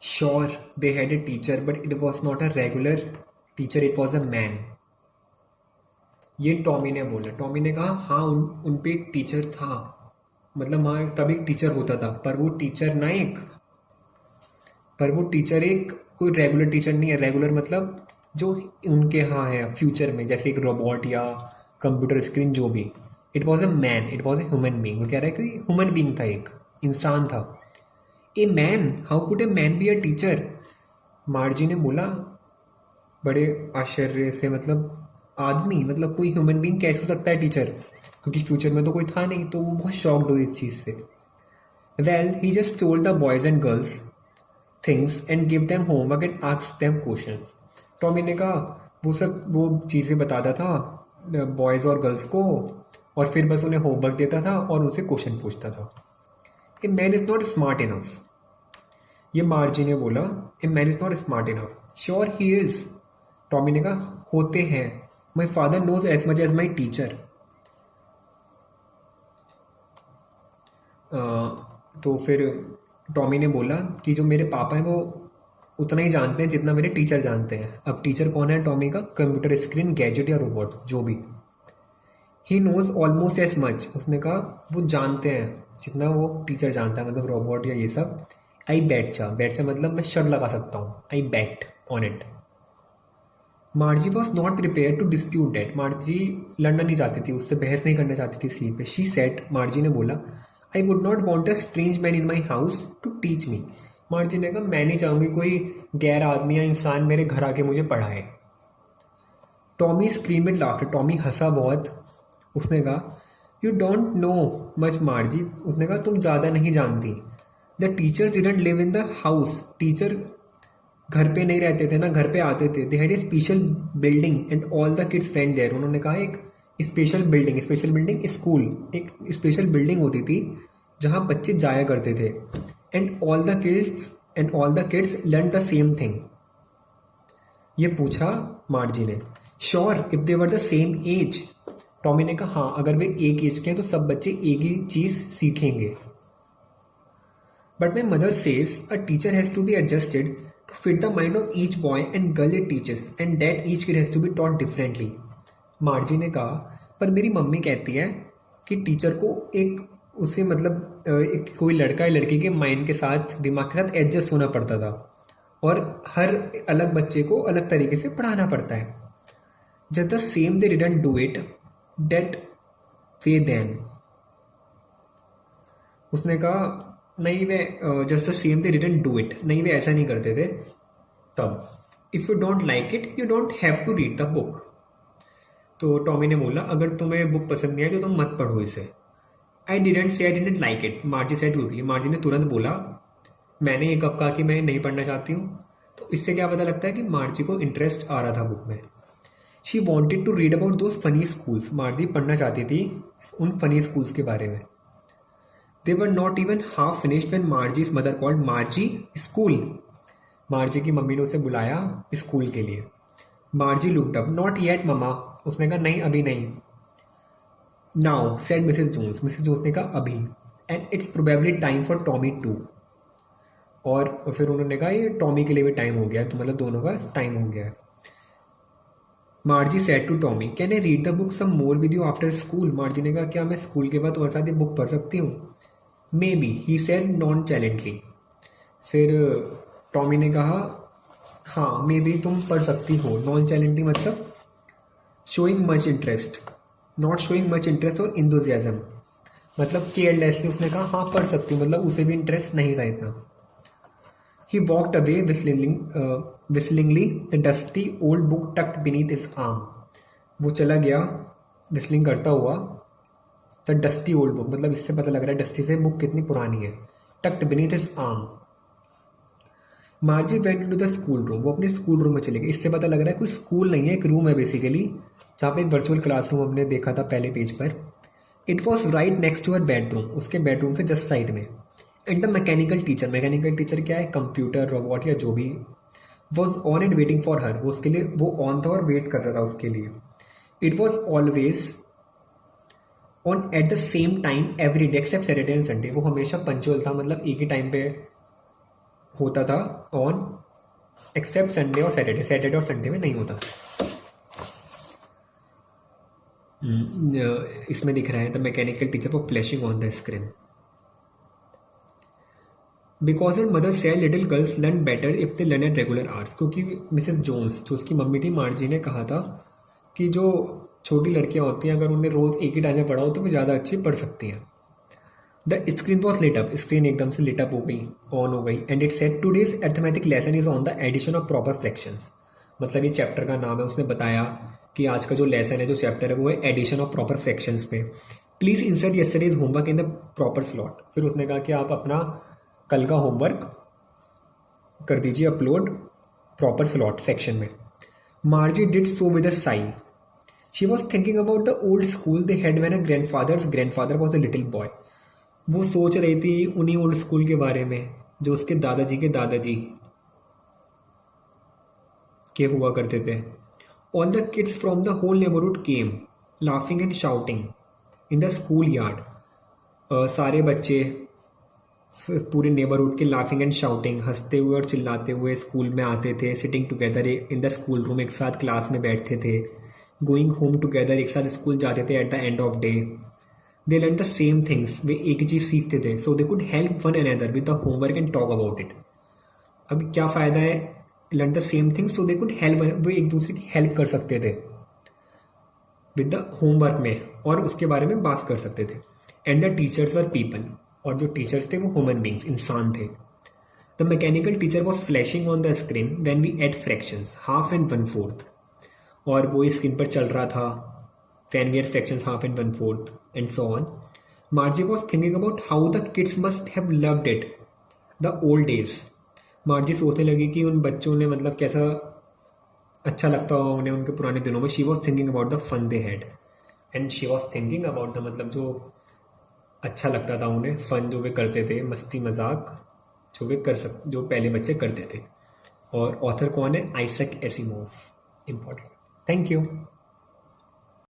Sure they had a teacher but it was not a regular teacher, it was a man. ये Tommy ने बोला। Tommy ने कहा हाँ उन पे एक टीचर था, मतलब हाँ तब एक टीचर होता था, पर वो टीचर एक कोई रेगुलर टीचर नहीं है। रेगुलर मतलब जो उनके यहाँ है फ्यूचर में, जैसे एक रोबोट या कंप्यूटर स्क्रीन जो भी। It was a man, it was a human being. वो कह रहा है कि ह्यूमन बींग था, एक इंसान था। A man, how could a man be a teacher? मार्जी ने बोला बड़े आश्चर्य से, मतलब आदमी, मतलब कोई ह्यूमन बींग कैसे हो सकता है टीचर, क्योंकि फ्यूचर में तो कोई था नहीं। तो वो बहुत शॉक्ड हुई इस चीज़ से। Well he just told the boys and girls things and give them homework and ask them questions. Tommy ने कहा वो चीज़ें बताता था बॉयज़ और गर्ल्स को, और फिर बस उन्हें होमवर्क देता था और उनसे क्वेश्चन पूछता था। A man is not smart enough, ये मार्जी ने बोला। A man is not smart enough. Sure he is, Tommy ने कहा होते हैं। My father knows as much as my teacher. तो फिर टॉमी ने बोला कि जो मेरे पापा हैं वो उतना ही जानते हैं जितना मेरे टीचर जानते हैं। अब टीचर कौन है टॉमी का? कंप्यूटर स्क्रीन, गैजेट या रोबोट, जो भी। He knows almost as much, उसने कहा वो जानते हैं जितना वो टीचर जानता है, मतलब रोबोट या ये सब। आई बैटचा, बैटचा मतलब मैं शर्त लगा सकता हूँ, I bet on it. Margie was not prepare to dispute that. Margie लड़ना नहीं चाहती थी, उससे बहस नहीं करना चाहती थी इसी पे। शी सेट, मार्जी ने बोला I would not want a strange man in my house to teach me. Margie ने कहा मैं नहीं चाहूँगी कोई गैर आदमी या इंसान मेरे घर आके मुझे पढ़ाए। Tommy scream and laughter, Tommy हंसा बहुत। उसने कहा you don't know much Margie, उसने कहा तुम ज़्यादा नहीं जानती। The teacher didn't live in the house, teacher घर पे नहीं रहते थे ना, घर पे आते थे। They had a special building and all the kids went there. उन्होंने कहा एक स्पेशल बिल्डिंग स्कूल, एक स्पेशल बिल्डिंग होती थी जहाँ बच्चे जाया करते थे। And all the kids learn the same thing. ये पूछा मार्जी ने। Sure if they were the same age, Tommy ने कहा हाँ अगर वे एक एज के हैं तो सब बच्चे एक ही चीज़ सीखेंगे। But my mother says a teacher has to be adjusted to fit the mind of each boy and girl it teaches and that each kid has to be taught differently। मार्जी ने कहा पर मेरी मम्मी कहती है कि teacher को एक उसे मतलब एक कोई लड़का या लड़की के माइंड के साथ, दिमाग के साथ एडजस्ट होना पड़ता था और हर अलग बच्चे को अलग तरीके से पढ़ाना पड़ता है। Just the same they didn't do it that way then, उसने कहा नहीं वे just the same they didn't do it, नहीं वे ऐसा नहीं करते थे तब। If you don't like it you don't have to read the book. तो टॉमी ने बोला अगर तुम्हें बुक पसंद नहीं आई तो तुम मत पढ़ो इसे। I didn't say I didn't like it, मार्जी said quickly. मार्जी ने तुरंत बोला मैंने ये कब कहा कि मैं नहीं पढ़ना चाहती हूँ। तो इससे क्या पता लगता है कि मार्जी को इंटरेस्ट आ रहा था बुक में। She wanted to read about those funny schools, Margie पढ़ना चाहती थी उन फनी स्कूल्स के बारे में। They were not even half finished when Margie's mother called Margie school। मार्जी की मम्मी ने उसे बुलाया स्कूल के लिए। Margie looked up, not yet mamma, उसने कहा नहीं अभी नहीं। Now said Mrs Jones, Mrs Jones ने कहा अभी। And it's probably time for Tommy too। और फिर उन्होंने कहा ये टॉमी के लिए भी टाइम हो गया है, तो मतलब दोनों का टाइम हो गया है। Margie said to Tommy can I read the book some more with you after school. Margie ने कहा क्या मैं स्कूल के बाद तुम्हारे साथ ये बुक पढ़ सकती हूँ? Maybe he said nonchalantly. फिर टॉमी ने कहा हाँ मे बी तुम पढ़ सकती हो। नॉन चैलेंटली मतलब showing much interest, not showing much interest और इंथुजियाज्म, मतलब केयरलेसली उसने कहा हाँ पढ़ सकती हूँ, मतलब उसे भी इंटरेस्ट नहीं था इतना। He walked away whistlingly, the dusty old book tucked beneath his arm. वो चला गया विस्लिंग करता हुआ। द डस्टी ओल्ड बुक मतलब इससे पता लग रहा है डस्टी से बुक कितनी पुरानी है। Tucked beneath his arm. Margie went into the school room, वो अपने स्कूल रूम में चले गए। इससे पता लग रहा है कोई स्कूल नहीं है, एक रूम है बेसिकली, जहाँ पे एक वर्चुअल क्लासरूम हमने देखा था पहले पेज पर। It was right next to her bedroom, उसके बेडरूम से जस्ट साइड में। And the mechanical teacher, mechanical teacher क्या है, कंप्यूटर रोबोट या जो भी, was on and waiting for her, वो उसके लिए वो ऑन था और वेट कर रहा था उसके लिए। It was always on at the same time every day except Saturday and Sunday, वो हमेशा पंचुअल था, मतलब एक ही टाइम पे होता था ऑन एक्सेप्ट संडे और सैटरडे, सैटरडे और संडे में नहीं होता। इसमें दिख रहा है the mechanical teacher for flashing on the screen. Because her mother said little girls learn better if they learn at regular hours, क्योंकि मिसेस जोन्स जो उसकी मम्मी थी मार्जी ने कहा था कि जो छोटी लड़कियां होती हैं अगर उन्हें रोज़ एक ही टाइम में पढ़ाओ तो वो ज़्यादा अच्छी पढ़ सकती हैं। The screen was lit up, screen एकदम से लिट अप हो गई, ऑन हो गई, and it said today's arithmetic lesson is on the addition of proper fractions. मतलब ये चैप्टर का नाम है, उसने बताया कि आज का जो लेसन है, जो चैप्टर है, वो है एडिशन ऑफ प्रॉपर फ्रैक्शंस पे। Please insert yesterday's homework in the proper slot. फिर उसने कहा कि आप अपना कल का होमवर्क कर दीजिए अपलोड प्रॉपर स्लॉट सेक्शन में। मार्जी did so with a Sai. She was thinking about the old school they had when a grandfather was a little boy. वो सोच रही थी उन्हीं ओल्ड स्कूल के बारे में जो उसके दादाजी के दादाजी के हुआ करते थे। All the kids from the whole neighbourhood came laughing and shouting in the school yard. सारे बच्चे पूरे नेबरहुड के लाफिंग एंड शाउटिंग, हंसते हुए और चिल्लाते हुए स्कूल में आते थे। Sitting together in the school room, एक साथ क्लास में बैठते थे। गोइंग होम टुगेदर, एक साथ स्कूल जाते थे at the end of day. They learn the same things, वे एक ही चीज़ सीखते थे। So they could help one another with the homework and talk about it. अब क्या फ़ायदा है learn the same things, so they could help, वो एक दूसरे की हेल्प कर सकते थे विद द होमवर्क में और उसके बारे में बात कर सकते थे। And the teachers were people, और जो टीचर्स थे वो ह्यूमन बींग्स, इंसान थे। The mechanical teacher was flashing on the screen when we add fractions half and 1/4, और वो स्क्रीन पर चल रहा था when we add fractions half and 1/4 and so on. Margie was thinking about how the kids must have loved it the old days. Margie सोचने लगी कि उन बच्चों ने मतलब कैसा अच्छा लगता होगा उन्हें उनके पुराने दिनों में। She was thinking about the fun they had, and she was thinking about the मतलब जो अच्छा लगता था उन्हें, फन जो वे करते थे, मस्ती मजाक जो वे जो पहले बच्चे करते थे। और ऑथर कौन है? Isaac Asimov. Important. Thank you.